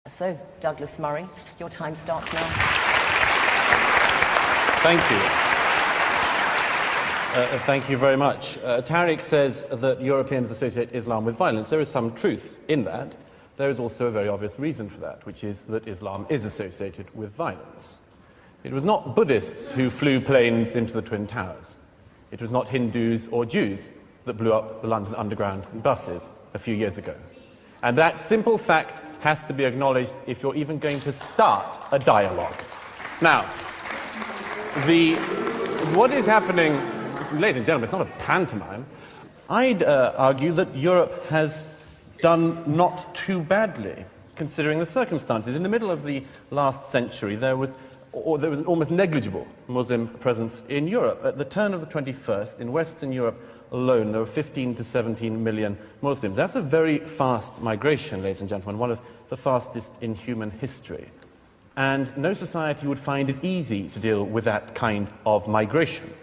So, Douglas Murray, your time starts now. Thank you. Thank you very much. Tariq says that Europeans associate Islam with violence. There is some truth in that. There is also a very obvious reason for that, which is that Islam is associated with violence. It was not Buddhists who flew planes into the Twin Towers. It was not Hindus or Jews that blew up the London Underground buses a few years ago. And that simple fact has to be acknowledged if you're even going to start a dialogue. Now, what is happening, ladies and gentlemen, it's not a pantomime. I'd argue that Europe has done not too badly, considering the circumstances. In the middle of the last century, there was an almost negligible Muslim presence in Europe. At the turn of the 21st, in Western Europe alone, there were 15 to 17 million Muslims. That's a very fast migration, ladies and gentlemen, one of the fastest in human history. And no society would find it easy to deal with that kind of migration.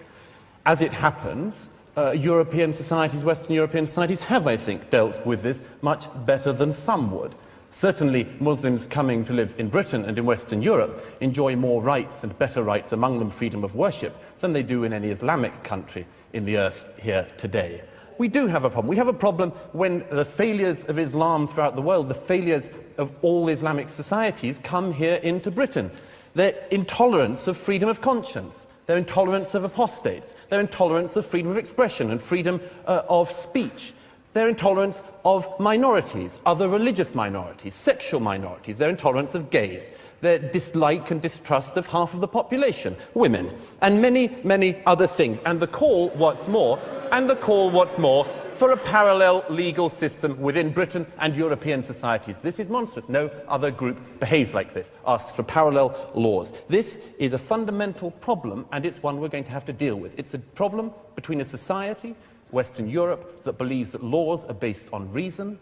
As it happens, European societies, Western European societies have, I think, dealt with this much better than some would. Certainly, Muslims coming to live in Britain and in Western Europe enjoy more rights and better rights, among them freedom of worship, than they do in any Islamic country in the earth here today. We do have a problem. We have a problem when the failures of Islam throughout the world, the failures of all Islamic societies, come here into Britain. Their intolerance of freedom of conscience, their intolerance of apostates, their intolerance of freedom of expression and freedom of speech, their intolerance of minorities, other religious minorities, sexual minorities, their intolerance of gays, their dislike and distrust of half of the population, women, and many, many other things. And the call, what's more, for a parallel legal system within Britain and European societies. This is monstrous. No other group behaves like this, asks for parallel laws. This is a fundamental problem, and it's one we're going to have to deal with. It's a problem between a society, Western Europe, that believes that laws are based on reason,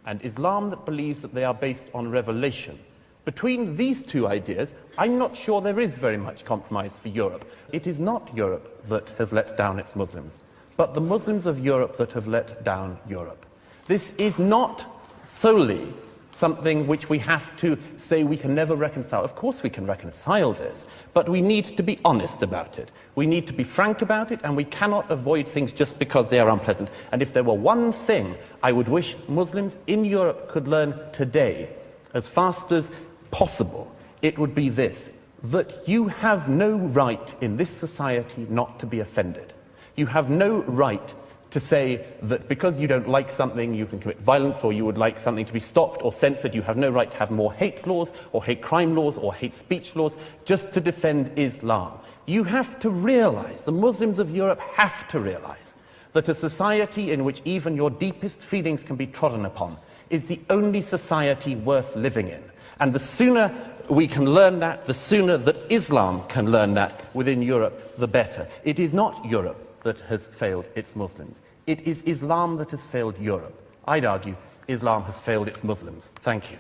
and Islam that believes that they are based on revelation. Between these two ideas, I'm not sure there is very much compromise for Europe. It is not Europe that has let down its Muslims, but the Muslims of Europe that have let down Europe. This is not solely something which we have to say we can never reconcile. Of course we can reconcile this, but we need to be honest about it. We need to be frank about it, and we cannot avoid things just because they are unpleasant. And if there were one thing I would wish Muslims in Europe could learn today, as fast as possible, it would be this: that you have no right in this society not to be offended. You have no right to say that because you don't like something, you can commit violence, or you would like something to be stopped or censored. You have no right to have more hate laws, or hate crime laws, or hate speech laws, just to defend Islam. You have to realize, the Muslims of Europe have to realize, that a society in which even your deepest feelings can be trodden upon is the only society worth living in. And the sooner we can learn that, the sooner that Islam can learn that within Europe, the better. It is not Europe that has failed its Muslims. It is Islam that has failed Europe. I'd argue Islam has failed its Muslims. Thank you.